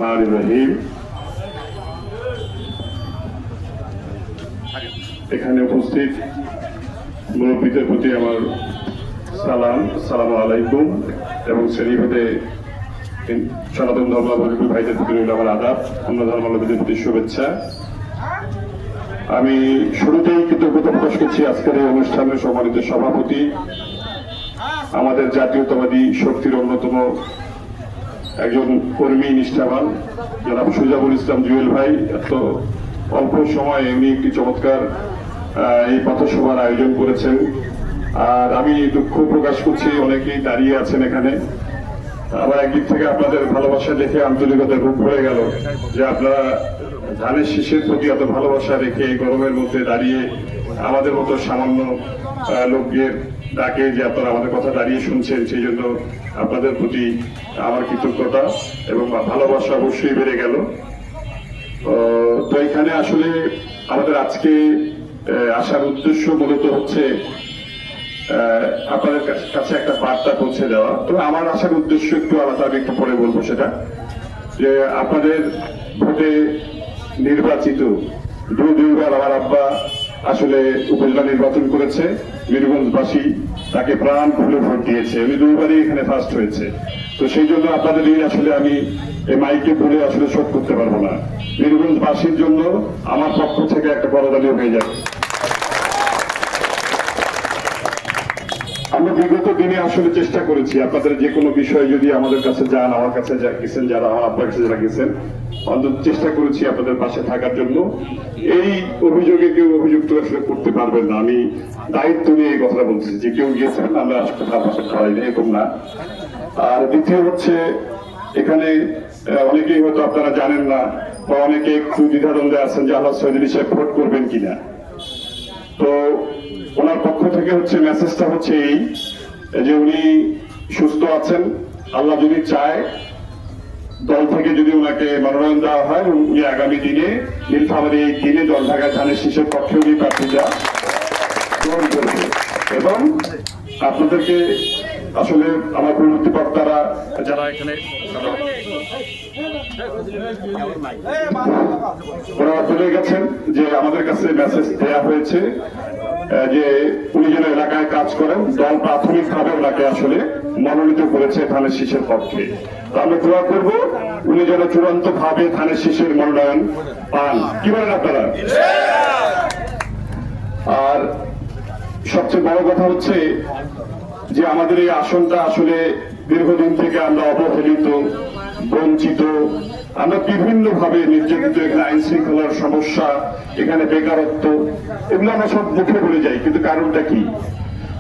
রহিম, এখানে উপস্থিত মুরব্বীদের প্রতি আমার সালাম, আসসালামু আলাইকুম, এবং শ্রেণীভেদে সনাতন ধর্মাবলম্বী ভাইদের প্রতি রইল আমার আদাব, অন্য ধর্মাবলম্বীদের প্রতি শুভেচ্ছা। আমি শুরুতেই কৃতজ্ঞতা প্রকাশ করছি আজকের এই অনুষ্ঠানের সম্মানিত সভাপতি, আমাদের জাতীয়তাবাদী শক্তির অন্যতম একজন কর্মী নিষ্ঠাবান জনাব সুজাবুল ইসলাম জুয়েল ভাই। এত অল্প সময়ে উনি একটি চমৎকার এই পথসভার আয়োজন করেছেন। আর আমি দুঃখ প্রকাশ করছি, অনেকেই দাঁড়িয়ে আছেন এখানে। আবার একদিক থেকে আপনাদের ভালোবাসা দেখে আন্তরিকতার রূপ হয়ে গেল যে আপনারা ধানের শীষের প্রতি এত ভালোবাসা রেখে এই গরমের মধ্যে দাঁড়িয়ে আমাদের মতো সামান্য লোকের ডাকে যে আপনারা আমাদের কথা দাঁড়িয়ে শুনছেন, সেই জন্য আপনাদের প্রতি আমার কৃতজ্ঞতা এবং ভালোবাসা অবশ্যই বেড়ে গেল। তো এখানে আসলে আমাদের আজকে আসার উদ্দেশ্য মূলত হচ্ছে আপনাদের কাছে একটা বার্তা পৌঁছে দেওয়া। তো আমার আসার উদ্দেশ্য একটু আলাদা, আমি একটু পরে বলবো সেটা, যে আপনাদের ভোটে নির্বাচিত দুইবার আমার আব্বা আসলে উপজেলা নির্বাচন করেছে, বীরগঞ্জবাসী তাকে প্রাণ খুলে ভোট দিয়েছে, উনি দুইবারই এখানে ফার্স্ট হয়েছে। তো সেই জন্য আপনাদের আসলে আমি এই মাইকে বলে আসলে শোধ করতে পারবো না। বীরগঞ্জবাসীর জন্য আমার পক্ষ থেকে একটা করতালি হয়ে যাবে। আমরা বিগত দিনে আসলে চেষ্টা করেছি আপনাদের যে কোনো বিষয়ে যদি আমাদের কাছে যান, আমার কাছে গেছেন যারা, আমার আপনার কাছে যারা গেছেন, অন্তত চেষ্টা করেছি আপনাদের পাশে থাকার জন্য। এই অভিযোগে কেউ অভিযুক্ত আসলে করতে পারবেন না, আমি দায়িত্ব নিয়ে এই কথাটা বলছি যে কেউ গিয়েছেন আমরা তার পাশে খাওয়াই না, এরকম না। আর দ্বিতীয় হচ্ছে, এখানে অনেকেই হয়তো আপনারা জানেন না বা অনেকে একটু দ্বিধাদ্বন্দ্বে আছেন যে আল্লাহ সৈয়দ সাহেব ভোট করবেন কিনা। তো ওনার পক্ষ থেকে হচ্ছে মেসেজটা হচ্ছে এই যে উনি সুস্থ আছেন, আল্লাহ যদি চায় দল থেকে যদি ওনাকে মনোনয়ন দেওয়া হয়, উনি আগামী দিনে নীলফামারী এই দিনে জলঢাকায় ধানের শীষের পক্ষে উনি প্রার্থীরা গ্রহণ করবে। এবং আপনাদেরকে আসলে আমার পূর্ববর্তী বক্তারা যারা এখানে ওনারা বলে গেছেন যে আমাদের কাছে মেসেজ দেওয়া হয়েছে যে উনি যেন এলাকায় কাজ করেন, দল প্রাথমিকভাবে ওনাকে আসলে মনোনীত করেছে ধানের শীষের পক্ষে। তো আমরা দোয়া করব উনি যেন চূড়ান্ত ভাবে ধানের শীষের মনোনয়ন পান। কি বলেন আপনারা? আর সবচেয়ে বড় কথা হচ্ছে যে আমাদের এই আসনটা আসলে দীর্ঘদিন থেকে আমরা অবহেলিত, বঞ্চিত, আমরা বিভিন্ন ভাবে নির্যাতিত। এখানে আইন শৃঙ্খলার সমস্যা, এখানে বেকারত্ব, এগুলো আমরা সব মুখে বলে যাই, কিন্তু কারণটা কি?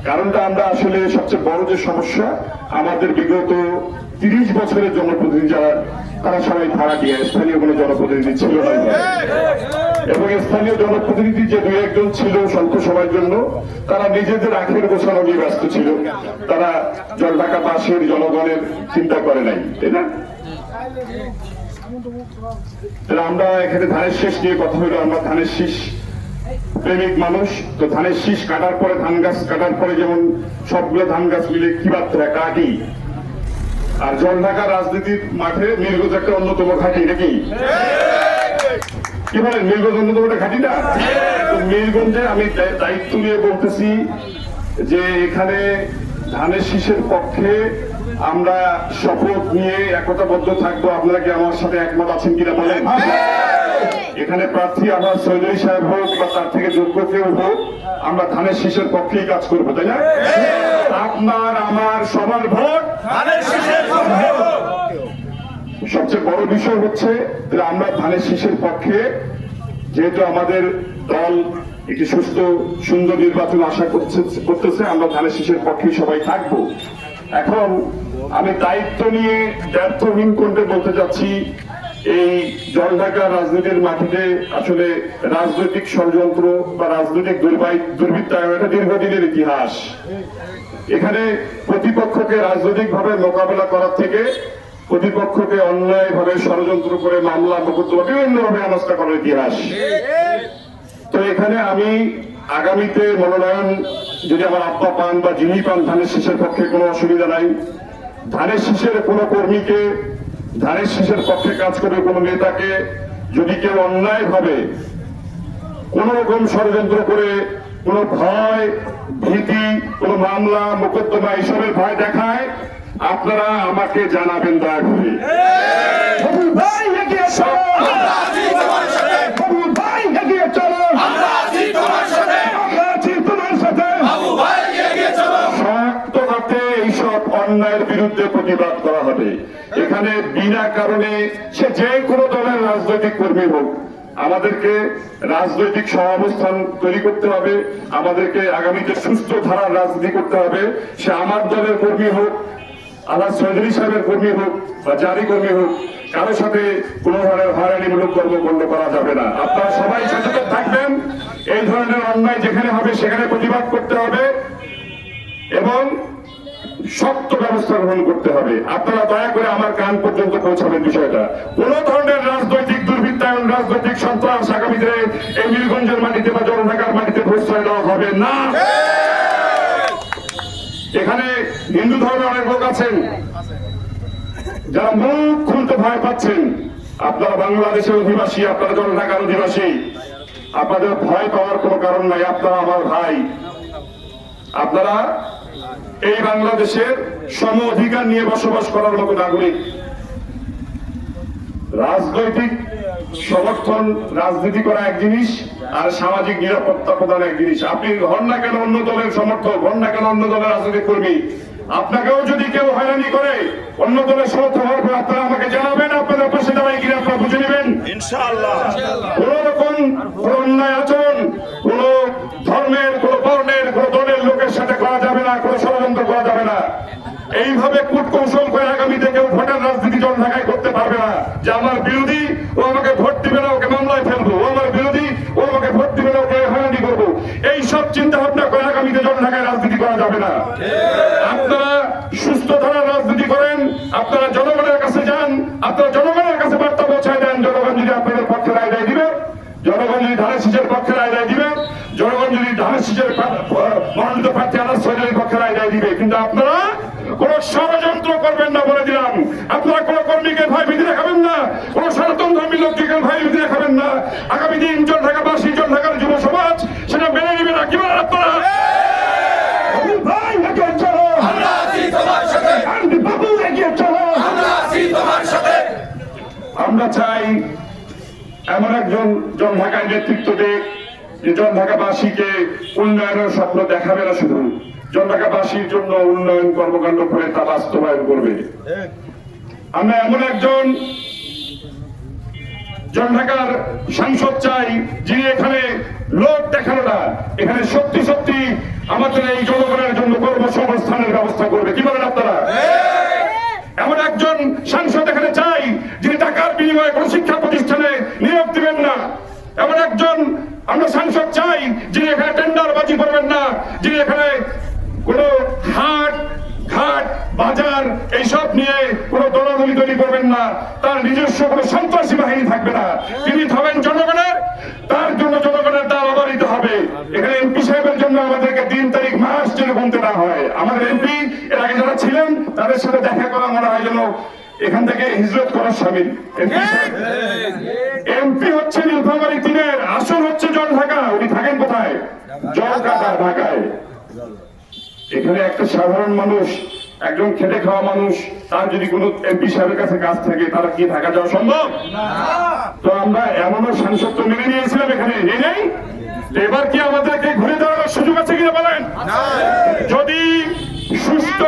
কারণটা আমরা আসলে সবচেয়ে বড় যে সমস্যা, আমাদের বিগত 30 বছরের জনপ্রতিনিধি যারা, তারা সবাই ভাড়া দিয়ে, স্থানীয় কোনো জনপ্রতিনিধি ছিল না। এবং স্থানীয় জনপ্রতিনিধি যে দুই একজন ছিল স্বল্প সময়ের জন্য, তারা নিজেদের আখের গোছানো নিয়ে ব্যস্ত ছিল, তারা জলঢাকাবাসীর জনগণের চিন্তা করে নাই, তাই না? আমরা এখানে ধানের শীষ নিয়ে কথা হইলো, আমরা ধানের শীষ প্রেমিক মানুষ। তো ধানের শীষ কাটার পরে, ধান গাছ কাটার পরে যেমন সবগুলো ধান গাছ মিলে কি বাদ কাটি, আর জলঢাকার রাজনীতির মাঠে নীলগঞ্জ একটা অন্যতম ঘাঁটি, নাকি কি বলেন? নীলগঞ্জ অন্যতম একটা ঘাঁটি না? তো নীলগঞ্জে আমি দায়িত্ব নিয়ে বলতেছি যে এখানে ধানের শীষের পক্ষে আমরা শপথ নিয়ে একতাবদ্ধ থাকবো। আপনারা কি আমার সাথে একমত আছেন কিনা বলেন? এখানে প্রার্থী আমার চৌধুরী সাহেব হোক বা তার থেকে যোগ্য কেউ হোক, আমরা ধানের শীষের পক্ষেই কাজ করবো, তাই না? আপনার আমার সবার ভোট ধানের শীষের পক্ষে। সবচেয়ে বড় বিষয় হচ্ছে আমরা ধানের শীষের পক্ষে, যেহেতু আমাদের দল একটি সুস্থ সুন্দর নির্বাচন আশা করতেছে, আমরা ধানের শীষের পক্ষেই সবাই থাকবো। এখন আমি দায়িত্ব নিয়ে ব্যর্থহীন করতে বলতে চাচ্ছি, এই জলঢাকার রাজনীতির মাটিতে আসলে রাজনৈতিক ষড়যন্ত্র বা রাজনৈতিক দুর্বৃত্তায়ন এটা দীর্ঘদিনের ইতিহাস। এখানে প্রতিপক্ষকে রাজনৈতিক ভাবে মোকাবেলা করার থেকে প্রতিপক্ষকে অন্যায় ভাবে ষড়যন্ত্র করে মামলা মোকদ্দমা বিভিন্ন ভাবে হেনস্থা করার ইতিহাস। তো এখানে আমি আগামীতে মনোনয়ন যদি আমার আব্বা পান বা যিনি পান, ধানের শীষের পক্ষে কোনো অসুবিধা নাই। ধানের শীষের কোনো কর্মীকে ধানের শীষের পক্ষে কাজ করে কোনো নেতাকে যদি কেউ অন্যায় ভাবে কোন রকম ষড়যন্ত্র করে কোন ভয় ভীতি কোন মামলা মোকদ্দমা এসবের ভয় দেখায়, আপনারা আমাকে জানাবেন দয়া করে। ভাই এগিয়ে চলো, আমরা আছি তোমার সাথে। ভাই এগিয়ে চলো, আমরা আছি তোমার সাথে। আমরা আছি তোমার সাথে। বাবু ভাই এগিয়ে চলো। শক্ত হাতে এইসব অন্যায়ের বিরুদ্ধে প্রতিবাদ করা হবে। এখানে বিনা কারণে সে যে কোনো দলের রাজনৈতিক কর্মী হোক, আমাদেরকে রাজনৈতিক সহাবস্থান তৈরি করতে হবে। আমাদেরকে আগামীতে সুস্থ ধারার রাজনীতি করতে হবে। সে আমার দলের কর্মী হোক, আল্লাহ চৌধুরী সাহেবের কর্মী হোক বা জারি কর্মী হোক, কারোর সাথে কোন ধরনের হয়রানিমূলক কর্মকাণ্ড করা যাবে না। আপনারা সবাই সচেতন থাকবেন। এই ধরনের অন্যায় যেখানে হবে সেখানে প্রতিবাদ করতে হবে এবং শক্ত ব্যবস্থা গ্রহণ করতে হবে। আপনারা দয়া করে আমার কান পর্যন্ত পৌঁছাবেন বিষয়টা। কোন ধরনের রাজনৈতিক দুর্বৃত্তায়ন, রাজনৈতিক সন্ত্রাস আগামী দিনে এই নীলগঞ্জের মাটিতে বা জলঢাকার মাটিতে প্রশ্রয় দেওয়া হবে না। এখানে হিন্দু ধর্মের অনেক লোক আছেন যারা মুখ খুলতে ভয় পাচ্ছেন। আপনারা বাংলাদেশের অধিবাসী, আপনারা জলঢাকার অধিবাসী, আপনাদের ভয় পাওয়ার কোনো কারণ নাই। আপনারা আমার ভাই, আপনারা এই বাংলাদেশের সম অধিকার নিয়ে বসবাস করার মতো নাগরিক। রাজনৈতিক সমর্থন, রাজনীতি করা এক জিনিস আর সামাজিক নিরাপত্তা প্রদান এক জিনিস। আপনি হন না কেন অন্য দলের সমর্থক, হন না কেন অন্য দলের রাজনৈতিক কর্মী, আপনাকেও যদি কেউ হয়রানি করে অন্য দলের সমর্থক হওয়ার পর আপনারা আমাকে জানাবেন। আপনাদের পাশে দাঁড়াই কিনা আপনারা বুঝে নেবেন ইনশাআল্লাহ। কোন রকম অন্যায় আচরণ কোন ধর্মের, কোন বর্ণের, কোন দলের লোকের সাথে করা যাবে না, কোন ষড়যন্ত্র করা যাবে না। এইভাবে কূটকৌশল করে আগামীতে কেউ ভোটের রাজনীতি জলঢাকায় করতে পারবে না যে আমার বিরোধী, ও আমাকে ভোট দিবে না, ওকে মামলায় ফেলবো, ও আমার বিরোধী, ও আমাকে ভোট দিবে না, ওকে হয়রানি করবো। এই সব চিন্তা ভাবনা করে আগামীতে জলঢাকায় রাজনীতি করা যাবে না। আপনারা সুস্থ ধারার রাজনীতি করেন, আপনারা জনগণের কাছে যান, আপনারা জনগণের কাছে বার্তা পৌঁছায় দেন। জনগণ যদি আপনাদের পক্ষে রায় দেয় দিবে, জনগণ যদি ধানের শীষের পক্ষে রায় দেয় দিবে, জনগণ যদি ধানের শীষের মনোনীত প্রার্থী আনাস চৌধুরীর পক্ষে রায় দেয় দিবে। কিন্তু আপনারা কোন ষড়যন্ত্র করবেন না বলে দিলাম। আপনারা কোন কর্মীকে ভয় ভীতি দেখাবেন না, কোন সনাতন ধর্মী লোককে ভয় ভীতি দেখাবেন না। আগামী দিন জলঢাকাবাসী, জলঢাকার যুব সমাজ সেটা মেনে নেবে না। কি বলেন আপনারা? ভাই এগিয়ে চলো, আমরা আছি তোমার সাথে। বাবু এগিয়ে চলো, আমরা আছি তোমার সাথে। আমরা চাই এমন একজন জলঢাকায় নেতৃত্ব দেখ যে জলঢাকাবাসীকে উন্নয়নের স্বপ্ন দেখাবে না, শুধু জলঢাকাবাসীর জন্য উন্নয়ন কর্মকাণ্ড করে তা বাস্তবায়ন করবে। আমরা এমন একজন জলঢাকার সাংসদ চাই যিনি এখানে লোক দেখানো না, এখানে সত্যি সত্যি আমাদের এই জনগণের জন্য কর্মসংস্থানের ব্যবস্থা করবে। কি বলেন আপনারা? এমন একজন সাংসদ এখানে চাই যিনি টাকার বিনিময়ে কোন শিক্ষা প্রতিষ্ঠানে নিয়োগ দিবেন না। এমন একজন আমরা সাংসদ চাই যিনি এখানে টেন্ডারবাজি করবেন না, যিনি এখানে কোন হাট ঘাট বাজার এইসব নিয়ে কোন দলাদলি তৈরি করবেন না, তার নিজস্ব কোন সন্ত্রাসী বাহিনী থাকবে না। তিনি হবেন জনগণের, তার জন্য জনগণের দাম অবারিত হবে। এখানে এমপি সাহেবের জন্য আমাদেরকে 3 তারিখ মাস যেন গুনতে না হয়। আমাদের এমপি এর আগে যারা ছিলেন তাদের সাথে দেখা করা মনে হয় যেন এখান থেকে হিজরত করার সামিল। এমপি হচ্ছে নীলফামারী 3-এর, আসল হচ্ছে জলঢাকা। উনি থাকেন কোথায়? জলকাটা, ঢাকায়। এখানে একটা সাধারণ মানুষ, একজন খেটে খাওয়া মানুষ, তার যদি কোন এমপি সাহেবের কাছে কাজ থাকে, তারা কি থাকা যাওয়া সম্ভব? তো আমরা এমনও সাংসদ তো মেনে নিয়েছিলাম, এখানে নেই। এবার কি আমাদেরকে ঘুরে দাঁড়ানোর সুযোগ আছে কিনা বলেন? যদি সুস্থ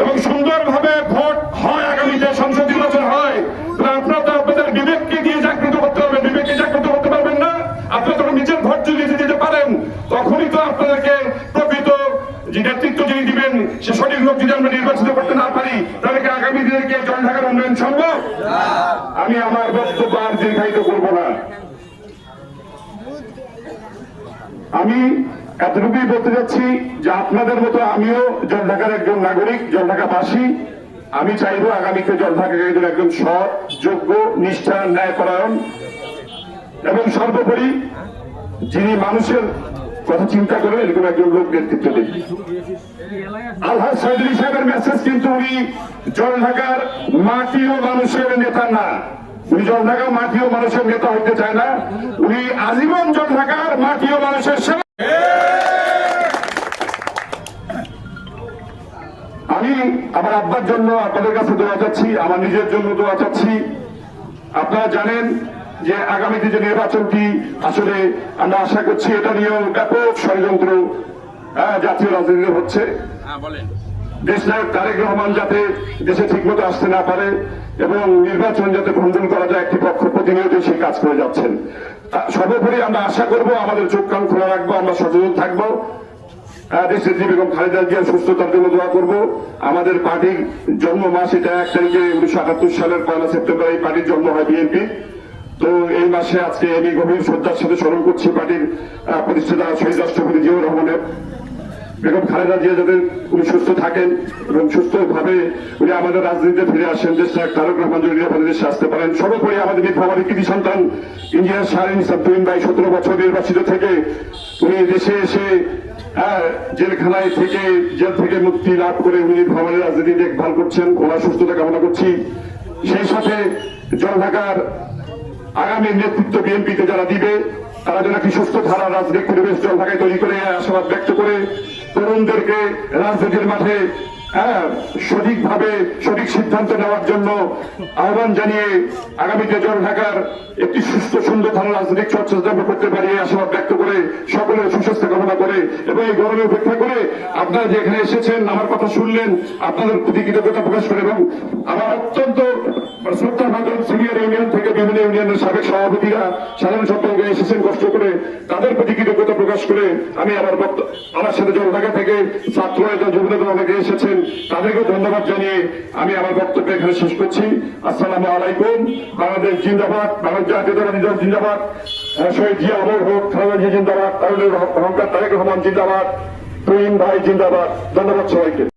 এবং সুন্দরভাবে ভোট হয়, আগামীতে সংসদ নির্বাচন হয়, তাহলে আপনারা তো আপনাদের বিবেককে দিয়ে জাগ্রত করতে হবে। বিবেককে জাগ্রত করতে পারবেন না, আপনারা তখন নিজের ভোট যদি দিতে পারেন, তখনই তো আপনাদেরকে প্রকৃত যে নেতৃত্ব যিনি দিবেন সে সঠিক লোক যদি আমরা নির্বাচিত করতে না পারি, তাহলে কি আগামী দিনে কি জলঢাকার উন্নয়ন সম্ভব? আমি আমার বক্তব্য আর দীর্ঘায়িত করব না। আমি এতটুকুই বলতে চাচ্ছি যে আপনাদের মতো আমিও জলঢাকার একজন নাগরিক, জলঢাকাবাসী। আমি চাইবো আগামীতে জলঢাকাকে একজন সৎ, যোগ্য, নিষ্ঠা, ন্যায়পরায়ণ এবং সর্বোপরি যিনি মানুষের কথা চিন্তা করে এরকম একজন লোক নেতৃত্ব দেন। আলহাজ চৌধুরী সাহেবের মেসেজ কিন্তু উনি জলঢাকার মাটি ও মানুষের নেতা না, উনি জলঢাকার মাটি ও মানুষের নেতা হইতে চায় না, উনি আজীবন জলঢাকার মাটি ও মানুষের সেবা। আমি আমার আব্বার জন্য আপনাদের কাছে দোয়া চাচ্ছি, আমার নিজের জন্য দোয়া চাচ্ছি। আপনারা জানেন যে আগামীতে যে নির্বাচনটি আসলে আমরা আশা করছি এটা নিয়েও ব্যাপক ষড়যন্ত্র জাতীয় রাজনীতিতে হচ্ছে। দেশনায়ক তারেক রহমান যাতে দেশে ঠিকমতো আসতে না পারে এবং নির্বাচন যাতে খণ্ডন করা যায় একটি পক্ষ প্রতিনিয়ত সেই কাজ করে যাচ্ছেন। সর্বোপরি আমরা আশা করব, আমাদের চোখ কান খোলা রাখবো, আমরা সচেতন থাকবো। দেশের বেগম খালেদা জিয়ার সুস্থতার জন্য দোয়া করব। আমাদের পার্টির জন্ম মাস এটা 1 তারিখে 1978 সালের 1 সেপ্টেম্বর এই পার্টির জন্ম হয় বিএনপি। তো এই মাসে আজকে আমি গভীর শ্রদ্ধার সাথে স্মরণ করছি পার্টির প্রতিষ্ঠাতা শহীদ রাষ্ট্রপতি জিয়াউর রহমানের। বেগম খালেদা জিয়া যাতে উনি সুস্থ থাকেন এবং সুস্থভাবে উনি আমাদের রাজনীতিতে ফিরে আসেন, দেশনায়ক তারেক রহমান যদি আমাদের দেশে আসতে পারেন। সর্বোপরি আমাদের নির্ভরবাদী কৃতি সন্তান ইঞ্জিনিয়ার শাহরিন ইসলাম তুহিন ভাই 17 বছর নির্বাচিত থেকে উনি দেশে এসে জেলখানায় থেকে জেল থেকে মুক্তি লাভ করে উনি ভ্রমণের রাজনীতি দেখভাল করছেন, ওনার সুস্থতা কামনা করছি। সেই সাথে জলঢাকার আগামী নেতৃত্ব বিএনপিতে যারা দিবে তারা যেন একটি সুস্থ ধারা রাজনৈতিক পরিবেশ জলঢাকায় তৈরি করে আশাবাদ ব্যক্ত করে তরুণদেরকে রাজনীতির মাঠে সঠিকভাবে সঠিক সিদ্ধান্ত নেওয়ার জন্য আহ্বান জানিয়ে আগামীতে জলঢাকার একটি সুস্থ সুন্দর ধারা রাজনৈতিক চর্চা আমরা করতে পারি আশাবাদ ব্যক্ত করে সকলের সুস্বাস্থ্য কামনা করে এবং এই গরমে উপেক্ষা করে আপনারা যে এখানে এসেছেন আমার কথা শুনলেন আপনাদের প্রতি কৃতজ্ঞতা প্রকাশ করে এবং আমার অত্যন্ত শ্রদ্ধা ভাজন সিনিয়র ইউনিয়ন থেকে বিভিন্ন ইউনিয়নের সাবেক সভাপতিরা সাধারণ সম্পাদক এসেছেন কষ্ট করে, তাদের প্রতি কৃতজ্ঞতা প্রকাশ করে আমি আমার সাথে জলঢাকা থেকে ছাত্র এবং যুবনেতা অনেকে এসেছেন তাদেরকে ধন্যবাদ জানিয়ে আমি আমার বক্তব্য এখানে শেষ করছি। আসসালামু আলাইকুম। বাংলাদেশ জিন্দাবাদ, বাংলাদেশ জাতীয়তাবাদী দল জিন্দাবাদ, শহীদ জিয়া অমর হোক, খালেদা জিয়া জিন্দাবাদ, তারুণের অহংকার তারেক রহমান জিন্দাবাদ, তুহিন ভাই জিন্দাবাদ। ধন্যবাদ সবাইকে।